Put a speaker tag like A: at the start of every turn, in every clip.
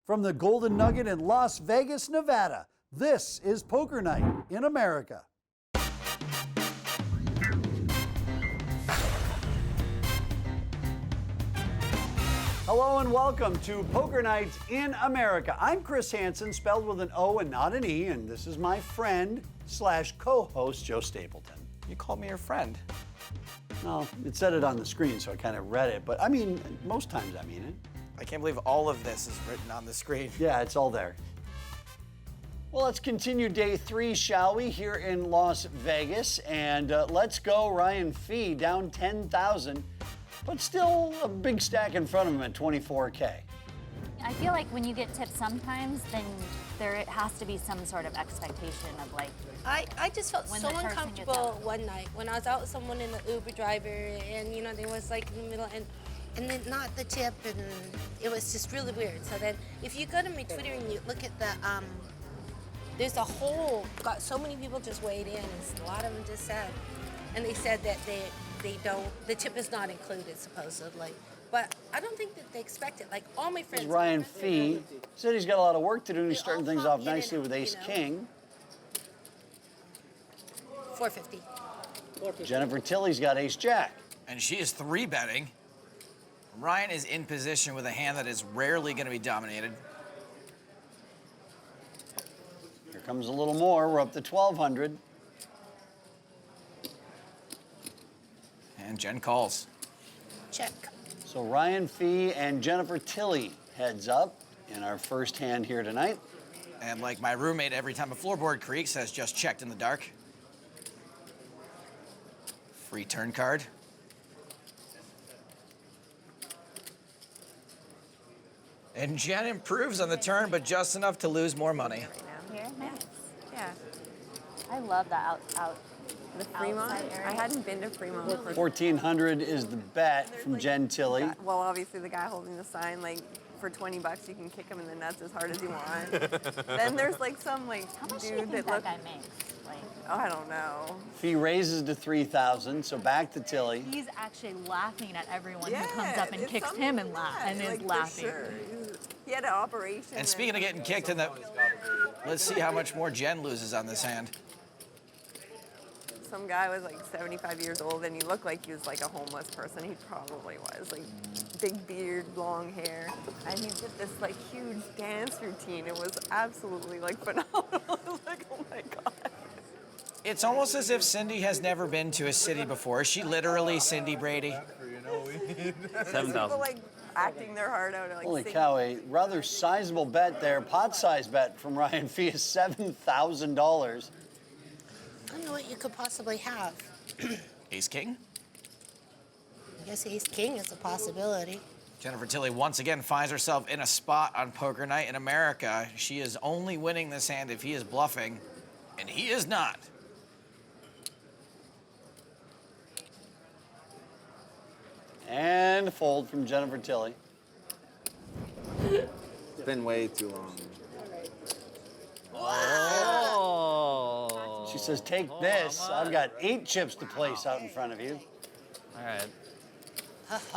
A: From the Golden Nugget in Las Vegas, Nevada, this is Poker Night in America. Hello and welcome to Poker Night in America. I'm Chris Hansen, spelled with an O and not an E, and this is my friend / co-host, Joe Stapleton.
B: You called me your friend.
A: Well, it said it on the screen, so I kind of read it, but I mean, most times I mean it.
B: I can't believe all of this is written on the screen.
A: Yeah, it's all there. Well, let's continue day 3, shall we, here in Las Vegas. And let's go, Ryan Fee, down 10,000, but still a big stack in front of him at 24K.
C: I feel like when you get tipped sometimes, then there has to be some sort of expectation of like.
D: I just felt
C: when
D: so
C: the person gets
D: uncomfortable
C: out.
D: one night when I was out with someone in the Uber driver, and you know they was like in the middle and then not the tip, and it was just really weird. So then if you go to my Twitter and you look at the there's a whole got so many people just weighed in, and a lot of them just said, and they said that they don't, the tip is not included supposedly. But I don't think that they expect it. Like all my friends.
A: Ryan Fee said he's got a lot of work to do and he's
D: They
A: starting
D: all
A: things
D: pop
A: off
D: in and
A: nicely
D: out,
A: with
D: you
A: Ace
D: know.
A: King.
D: 450.
A: Jennifer Tilley's got Ace Jack.
B: And she is 3-betting. Ryan is in position with a hand that is rarely going to be dominated.
A: Here comes a little more. We're up to 1,200.
B: And Jen calls.
D: Check.
A: So Ryan Fee and Jennifer Tilley heads up in our first hand here tonight.
B: And like my roommate, every time a floorboard creaks, has just checked in the dark. Free turn card. And Jen improves on the turn, but just enough to lose more money.
C: Here, nice.
E: Yeah.
C: I love that out.
E: The Fremont?
C: Outside area.
E: I hadn't been to Fremont for
A: 1,400 is the bet from Jen Tilley.
E: well, obviously the guy holding the sign, like for $20 you can kick him in the nuts as hard as you want. Then there's like some like
C: How much do you
E: dude
C: think
E: that
C: that
E: looks,
C: guy makes? Like,
E: oh, I don't know.
A: Fee raises to 3,000, so back to Tilley.
C: he's actually laughing at everyone
E: Yeah,
C: who comes up and
E: it's
C: kicks
E: something
C: him and
E: like that,
C: and is
E: like, for
C: laughing.
E: Sure. He had an operation.
B: And speaking of getting kicked in the... Let's see how much more Jen loses on this hand.
E: Some guy was like 75 years old and he looked like he was like a homeless person. He probably was. Like big beard, long hair. And he did this like huge dance routine. It was absolutely like phenomenal. I was like, oh my God.
B: It's almost as if Cindy has never been to a city before. Is she literally Cindy Brady?
E: People like acting their heart out. Like,
A: Holy
E: singing.
A: cow, a rather sizable bet there. Pot-size bet from Ryan Fee is $7,000.
D: I don't know what you could possibly have.
B: Ace King.
D: I guess Ace King is a possibility.
B: Jennifer Tilley once again finds herself in a spot on Poker Night in America. She is only winning this hand if he is bluffing, and he is not.
A: And fold from Jennifer Tilley.
F: It's been way too long.
A: She says, take this. I've got 8 chips to place out in front of you.
B: All right.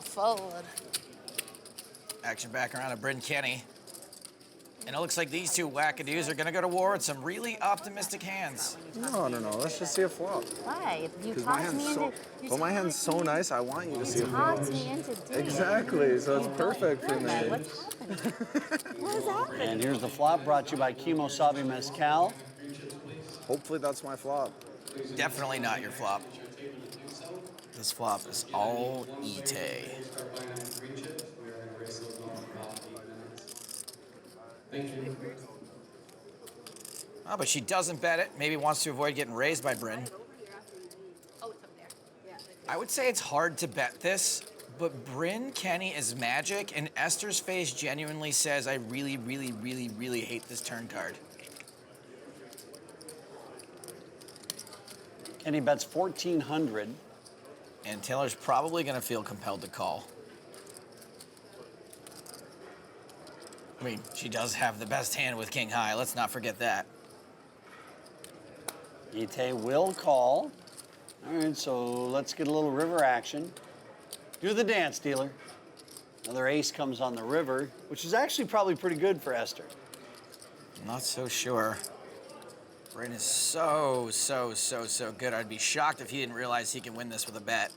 D: Forward.
B: Action back around to Bryn, Kenney. And it looks like these two wackadoos are going to go to war with some really optimistic hands.
F: No. Let's just see a flop.
C: Why? You
F: Because my
C: talked me
F: hand's
C: into.
F: but my hand's so nice. I want you to see a flop.
C: Talked me into doing it.
F: Exactly. So it's perfect for me.
C: What's happening? What is happening?
A: And here's the flop brought to you by Kimosabi Mezcal.
F: Hopefully that's my flop.
B: Definitely not your flop. This flop is all Ite. Oh, but she doesn't bet it. Maybe wants to avoid getting raised by Bryn. I would say it's hard to bet this, but Bryn, Kenney is magic, and Esther's face genuinely says, I really, really, really, really hate this turn card.
A: Kenney bets 1,400.
B: And Taylor's probably going to feel compelled to call. I mean, she does have the best hand with King High. Let's not forget that.
A: Ite will call. All right, so let's get a little river action. Do the dance, dealer. Another ace comes on the river, which is actually probably pretty good for Esther.
B: I'm not so sure. Bryn is so good. I'd be shocked if he didn't realize he can win this with a bet.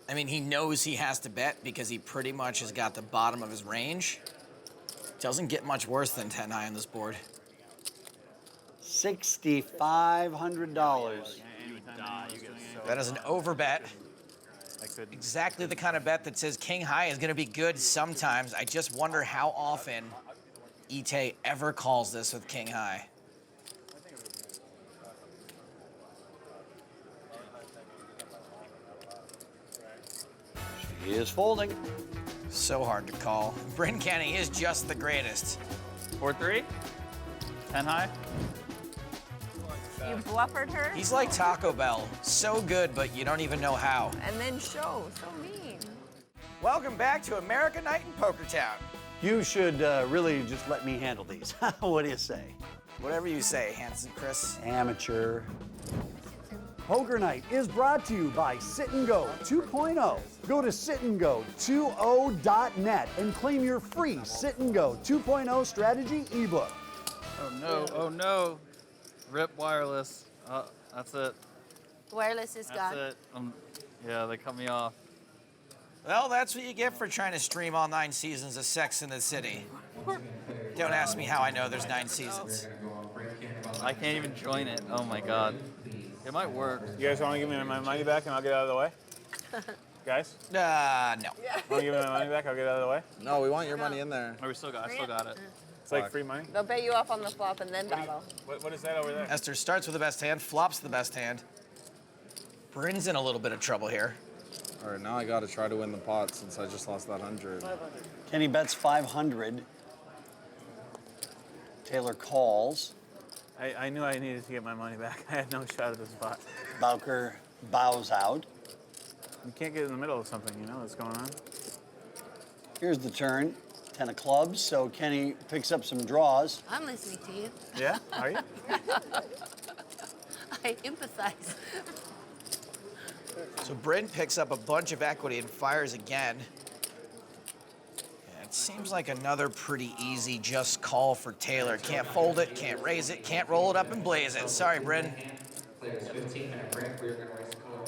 B: I mean, he knows he has to bet because he pretty much has got the bottom of his range. Doesn't get much worse than 10 high on this board.
A: $6,500.
B: That is an over bet. Exactly the kind of bet that says king high is going to be good sometimes. I just wonder how often Ite ever calls this with king high.
A: He is folding.
B: So hard to call. Bryn Kenney is just the greatest.
G: 4-3, 10 high.
E: You bluffered her,
B: He's like Taco Bell. So good, but you don't even know how.
E: and then show. So mean.
B: Welcome back to American Night in Poker Town.
A: You should really just let me handle these. What do you say?
B: Whatever you say, Hanson Chris.
A: Amateur. Poker Night is brought to you by Sit and Go 2.0. Go to sitandgo20.net and claim your free Sit and Go 2.0 strategy ebook.
G: Oh no, oh no. Rip wireless. That's it.
D: Wireless is
G: That's
D: gone.
G: it. Yeah, they cut me off.
B: Well, that's what you get for trying to stream all 9 seasons of Sex in the City. Don't ask me how I know there's 9 seasons.
G: I can't even join it. Oh my god. It might work.
H: You guys want to give me my money back and I'll get out of the way? Guys?
B: No.
H: Want to give me my money back? I'll get out of the way?
F: No, we want your money in there.
G: Oh, I still got it.
H: It's like free money?
E: They'll bet you off on the flop and then battle.
H: What is that over there?
B: Esther starts with the best hand, flops the best hand. Bryn's in a little bit of trouble here.
F: All right, now I got to try to win the pot since I just lost that 100.
A: Kenney bets 500. Taylor calls.
H: I knew I needed to get my money back. I had no shot at this spot.
A: Bowker bows out.
H: You can't get in the middle of something, you know what's going on?
A: Here's the turn. 10 of clubs, so Kenney picks up some draws.
D: I'm listening to you.
H: Yeah? Are you?
D: I empathize.
B: So Bryn picks up a bunch of equity and fires again. And it seems like another pretty easy just call for Taylor. Can't fold it, can't raise it, can't roll it up and blaze it. Sorry, Bryn.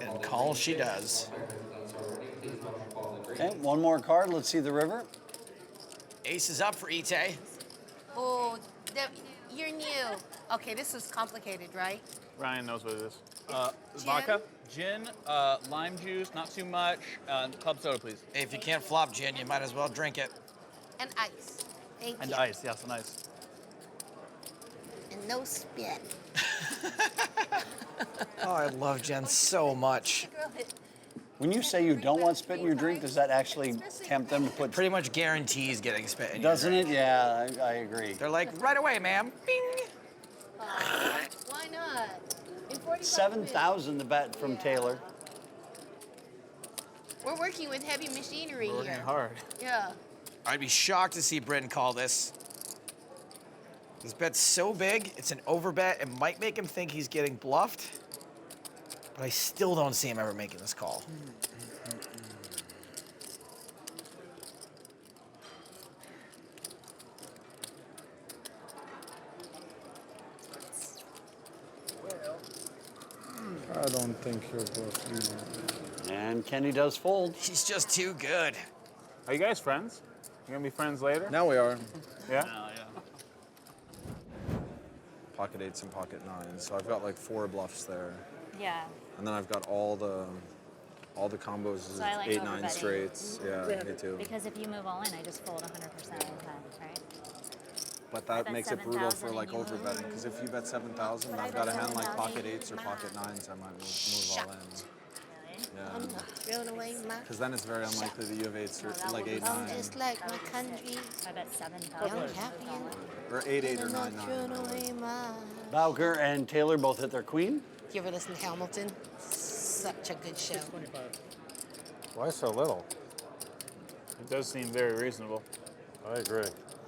B: And call she does.
A: Okay, one more card. Let's see the river.
B: Ace is up for Ite.
D: Oh, you're new. Okay, this is complicated, right?
H: Ryan knows what it is.
G: Vodka, gin, lime juice, not too much, club soda, please.
B: If you can't flop gin, you might as well drink it.
D: And ice. Thank
G: And
D: you.
G: ice, yes, and ice.
D: And no spit.
B: Oh, I love Jen so much.
A: When you say you don't want spit in your drink, does that actually tempt them to put?
B: Pretty much guarantees getting spit in your
A: Doesn't
B: drink.
A: it? Yeah, I agree.
B: They're like, right away, ma'am. Bing.
D: Why not? In 45
A: 7,000 the bet from Taylor.
D: We're working with heavy machinery
H: We're working
D: here.
H: hard.
D: Yeah.
B: I'd be shocked to see Bryn call this. This bet's so big, it's an overbet. It might make him think he's getting bluffed, but I still don't see him ever making this call.
F: I don't think you're both.
A: And Kenney does fold.
B: He's just too good.
H: Are you guys friends? You gonna be friends later?
F: Now we are.
H: Yeah?
G: Oh, yeah.
F: Pocket 8s and pocket 9s. So I've got like 4 bluffs there.
C: Yeah.
F: And then I've got all the combos
C: So I like
F: 8, 9
C: overbetting.
F: straights. Yeah, me too.
C: Because if you move all in, I just fold 100% of the time, right?
F: But that
C: bet
F: makes it brutal for
C: 7,000
F: like
C: and you
F: overbetting. Because if you bet 7,000,
C: But I
F: I've got a
C: bet
F: hand like
C: 7,000.
F: pocket 8s or pocket 9s, I might move all in.
C: Really?
F: Yeah.
D: I'm not throwing away my.
F: Because then it's very unlikely that you have 8s or
C: that
F: like
C: would
F: 8,
C: be
F: 9.
D: I'm just like my country.
C: So I bet 7,000.
D: Young champion.
F: Or 8, 8 or
D: I'm
F: 9,
D: not
F: 9.
D: throwing away my.
A: Bowker and Taylor both hit their queen.
D: You ever listen to Hamilton? Such a good show.
F: Why so little?
H: It does seem very reasonable.
F: I agree.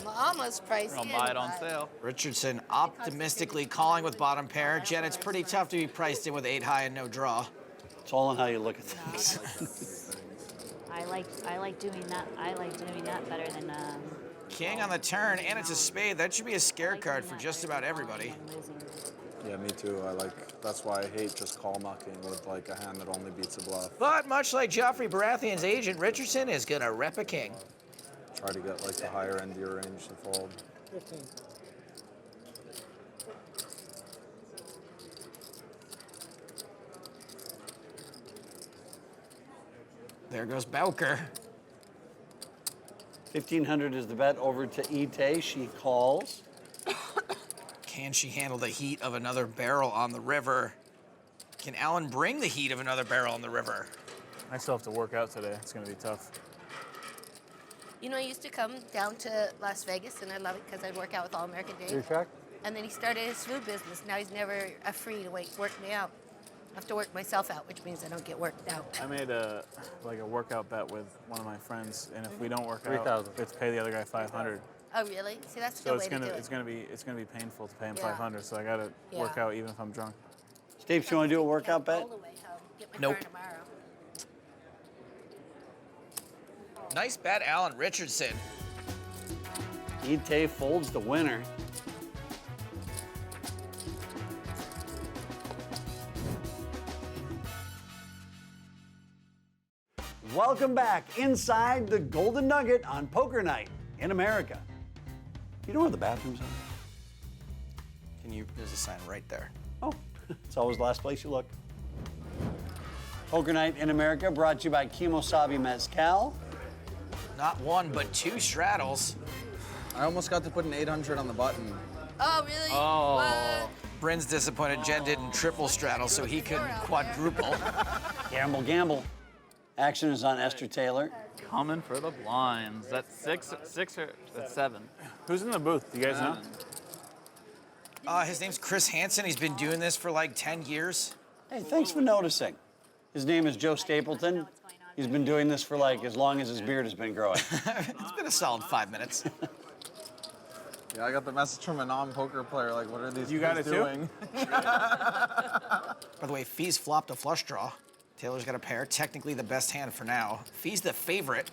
D: I'm almost priced
G: We're
D: in.
G: gonna buy it on
D: but-
G: sale.
B: Richardson optimistically calling with bottom pair. Jen, it's pretty tough to be priced in with 8 high and no draw.
A: It's all on how you look at things.
C: I like doing that. I like doing that better than.
B: King on the turn, and it's a spade. That should be a scare card for just about everybody.
F: Yeah, me too. That's why I hate just call mucking with like a hand that only beats a bluff.
B: But much like Joffrey Baratheon's agent, Richardson is gonna rep a king.
F: Try to get like the higher end of your range to fold.
I: 15.
B: There goes Bowker.
A: 1,500 is the bet over to Ite. She calls.
B: Can she handle the heat of another barrel on the river? Can Alan bring the heat of another barrel on the river?
H: I still have to work out today. It's going to be tough.
D: You know, I used to come down to Las Vegas, and I love it because I'd work out with All American Dave.
I: Your check?
D: And then he started his food business. Now he's never free to work me out. I have to work myself out, which means I don't get worked out.
H: I made a workout bet with one of my friends, and if we don't work out,
I: 3,000.
H: it's pay the other guy 500.
D: Oh, really? See, that's a
H: So
D: good
H: it's
D: way to do
H: gonna
D: it.
H: it's gonna be painful to pay him
D: Yeah.
H: 500. So I gotta work
D: Yeah.
H: out even if I'm drunk.
A: Steve, you want to do a workout bet?
D: All the way home. Get my
B: Nope.
D: car tomorrow.
B: Nice bet, Alan Richardson.
A: Ite folds the winner. Welcome back inside the Golden Nugget on Poker Night in America. You know where the bathrooms are?
B: There's a sign right there.
A: Oh, it's always the last place you look. Poker Night in America brought to you by Kimosabi Mezcal.
B: Not one, but two straddles.
F: I almost got to put an 800 on the button.
D: Oh, really?
H: Oh.
D: What?
B: Bryn's disappointed Jen didn't triple straddle, so he couldn't quadruple.
A: Gamble, gamble. Action is on Esther Taylor.
G: Coming for the blinds. That's six or that's 7.
H: Who's in the booth? Do you guys know?
B: His name's Chris Hansen. He's been doing this for like 10 years.
A: Hey, thanks for noticing. His name is Joe Stapleton. He's been doing this for like as long as his beard has been growing.
B: It's been a solid 5 minutes.
F: Yeah, I got the message from a non-poker player. Like, what are these
H: You got
F: guys
H: it too?
F: doing?
B: By the way, Fee's flopped a flush draw. Taylor's got a pair. Technically the best hand for now. Fee's the favorite.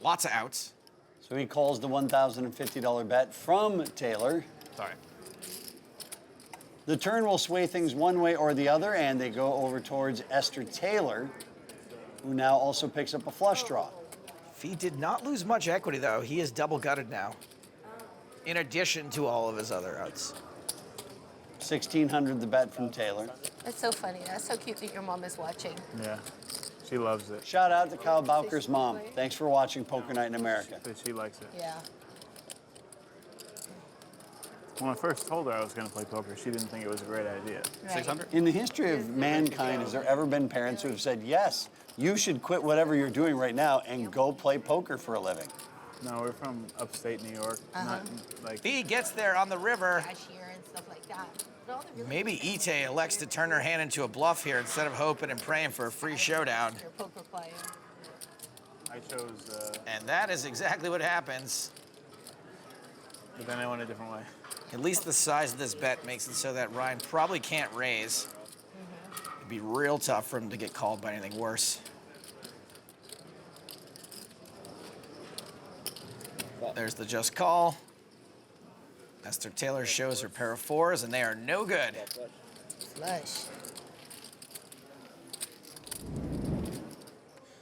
B: Lots of outs.
A: So he calls the $1,050 bet from Taylor.
G: Sorry.
A: The turn will sway things one way or the other, and they go over towards Esther Taylor, who now also picks up a flush draw.
B: Fee did not lose much equity, though. He is double gutted now, in addition to all of his other outs.
A: 1,600 the bet from Taylor.
D: That's so funny. That's so cute that your mom is watching.
H: Yeah. She loves it.
A: Shout out to Kyle Bowker's mom. Thanks for watching Poker Night in America.
H: She likes it.
D: Yeah.
H: When I first told her I was going to play poker, she didn't think it was a great idea.
D: Right.
G: 600?
A: In the history of mankind, has there ever been parents who have said, yes, you should quit whatever you're doing right now and go play poker for a living?
H: No, we're from upstate New York. Not like
B: Fee gets there on the river.
D: Cashier and stuff like that. But all the really
B: Maybe
D: good
B: Ite elects to turn her hand into a bluff here instead of hoping and praying for a free showdown.
D: Your poker player.
H: I chose,
B: And that is exactly what happens.
H: but then I went a different way.
B: At least the size of this bet makes it so that Ryan probably can't raise. It'd be real tough for him to get called by anything worse. There's the just call. Esther Taylor shows her pair of 4s, and they are no good.
D: Flush.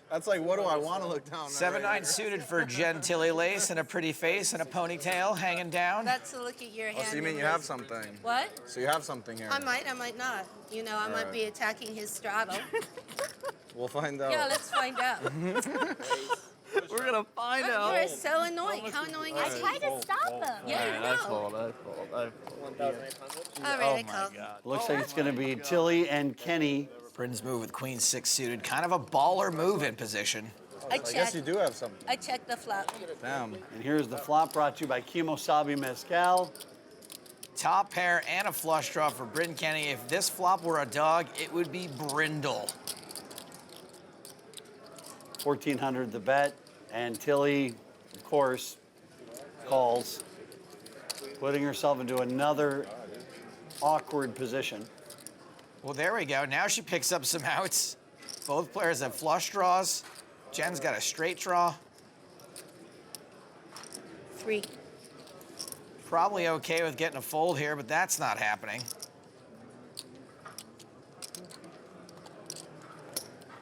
F: That's like, what do I want to look down?
B: 7-9 suited for Jen Tilly Lace and a pretty face and a ponytail hanging down.
D: That's to look at your hand.
F: Oh, so you mean
D: and
F: you have
D: this.
F: something?
D: What?
F: So you have something here.
D: I might not. You know, I might be attacking his straddle.
F: We'll find out.
D: Yeah, let's find out.
G: We're gonna find out.
D: You're so annoying. How annoying
C: I
D: is he?
C: tried to stop them.
D: Yeah, you know.
G: I fold.
D: All right,
G: Oh
D: I called.
A: Looks like it's going to be Tilly and Kenney.
B: Bryn's move with Queen 6 suited, kind of a baller move in position.
D: I
F: I guess
D: checked.
F: you do have something.
D: I checked the flop.
F: Damn.
A: And here's the flop brought to you by Kimosabi Mezcal.
B: Top pair and a flush draw for Bryn Kenney. If this flop were a dog, it would be Brindle.
A: 1,400 the bet. And Tilly, of course, calls, putting herself into another awkward position.
B: Well, there we go. Now she picks up some outs. Both players have flush draws. Jen's got a straight draw.
D: 3.
B: Probably okay with getting a fold here, but that's not happening.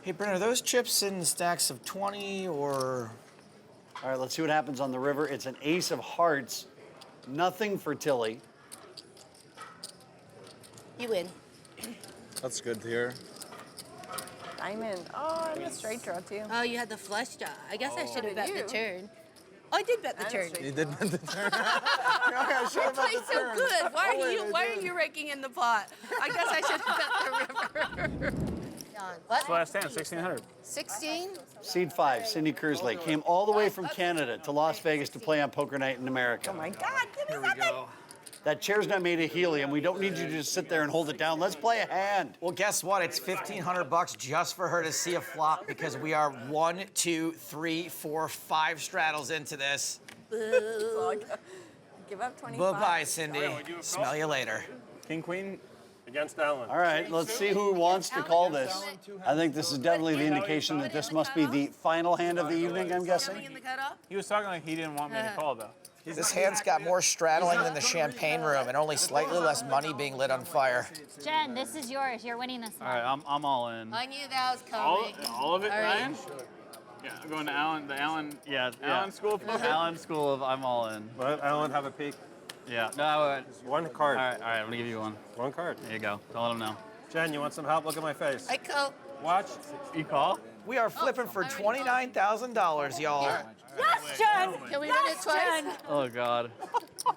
B: Hey, Bryn, are those chips in stacks of 20 or?
A: All right, let's see what happens on the river. It's an ace of hearts. Nothing for Tilly.
D: You win.
F: That's good to hear.
E: Diamond. Oh, and a straight draw too.
D: Oh, you had the flush draw. I guess I should have bet the turn. Oh, I did bet the turn.
F: You did bet the turn.
D: I played so good. Why are you raking in the pot? I guess I should have bet the river.
H: That's the last hand, 1,600.
D: 16?
A: Seed 5, Cindy Kerslake, came all the way from Canada to Las Vegas to play on Poker Night in America.
E: Oh my God, give me
G: Here we
E: something.
G: go.
A: That chair's not made of helium. We don't need you to just sit there and hold it down. Let's play a hand.
B: Well, guess what? It's $1,500 just for her to see a flop because we are 1, 2, 3, 4, 5 straddles into this.
E: Give up 25.
B: Bye-bye, Cindy. Smell you later.
H: King, queen.
I: Against Alan.
A: All right, let's see who wants to call this. I think this is definitely the indication that this must be the final hand of the evening, I'm guessing.
D: In the cutoff?
H: He was talking like he didn't want me to call, though.
B: This hand's got more straddling than the champagne room and only slightly less money being lit on fire.
C: Jen, this is yours. You're winning this
H: All
C: one.
H: right, I'm all in.
D: I knew that was
H: All,
D: coming.
H: all of it,
D: All right.
H: Ryan? Yeah, I'm going to Alan, Alan school of I'm all in.
I: Let Alan have a peek.
H: Yeah, no,
I: One card.
H: all right, I'm gonna give you one.
I: One card.
H: There you go. Don't let him know.
I: Jen, you want some help? Look at my face.
D: I call.
I: Watch.
H: You call?
B: We are flipping for $29,000, y'all.
C: Yes, Jen!
D: Can we win it twice?
H: Oh, God.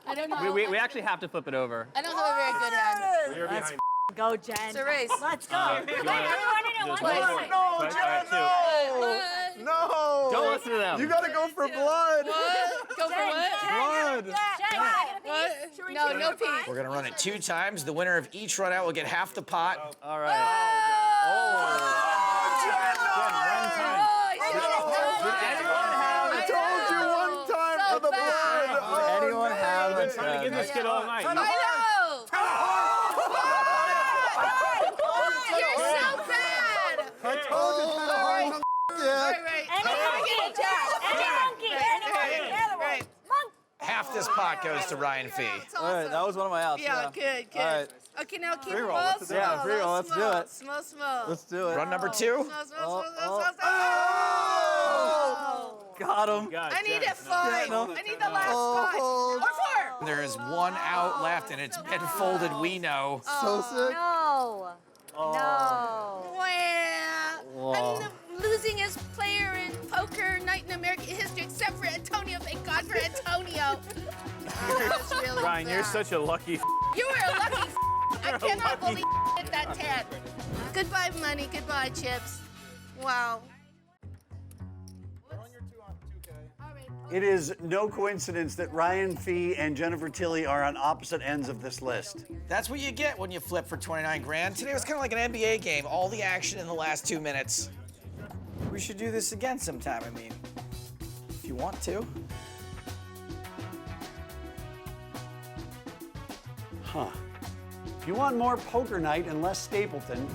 D: I don't know.
H: We actually have to flip it over.
D: I don't have a very good hand.
I: You're behind.
C: Go, Jen.
D: It's a race.
C: Let's go. Wait, everyone in it one
D: Twice.
C: time.
H: No, Jen,
F: No!
H: Don't listen to them.
F: You gotta go for blood!
D: What? Go for what?
F: Blood!
C: Jen,
D: What? No, no peek.
B: We're gonna run it 2 times. The winner of each run out will get half the pot.
H: All right.
F: I told you one time for the blood! Oh,
H: Anyone have
F: no.
H: a trying to get this kid all night.
D: I know! You're so bad!
F: I told you! Yeah.
D: Right.
C: Right.
B: Half this pot goes to Ryan Fee.
H: All right, that was one of my outs.
D: Yeah, good, good.
H: All right.
D: Okay, now keep
F: Free roll,
D: small,
F: let's do it.
H: Yeah, free roll, let's do it.
D: Small.
H: Let's do it.
B: Run number 2.
D: Small.
H: Got him.
D: I need a 5.
H: no.
D: I need the last 5. Or 4.
B: There is 1 out left, and it's been folded, we know.
F: So sick.
C: No. No.
D: Wow. I'm the losingest player in poker night in American history, except for Antonio. Thank God for Antonio. That's really
H: Ryan, you're
D: bad.
H: such a lucky.
D: You were a lucky. I cannot believe hit that 10. Goodbye, money. Goodbye, chips. Wow.
A: It is no coincidence that Ryan Fee and Jennifer Tilly are on opposite ends of this list.
B: That's what you get when you flip for 29 grand. Today was kind of like an NBA game, all the action in the last 2 minutes. We should do this again sometime, I mean, if you want to.
A: Huh. If you want more Poker Night and less Stapleton,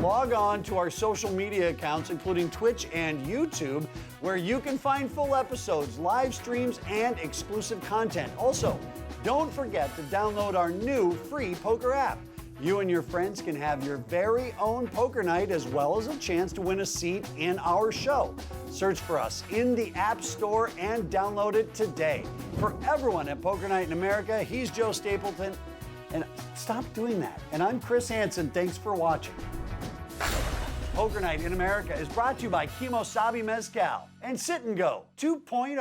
A: log on to our social media accounts, including Twitch and YouTube, where you can find full episodes, live streams, and exclusive content. Also, don't forget to download our new free poker app. You and your friends can have your very own poker night as well as a chance to win a seat in our show. Search for us in the App Store and download it today. For everyone at Poker Night in America, he's Joe Stapleton. And stop doing that. And I'm Chris Hansen. Thanks for watching. Poker Night in America is brought to you by Kimosabi Mezcal and Sit and Go 2.0.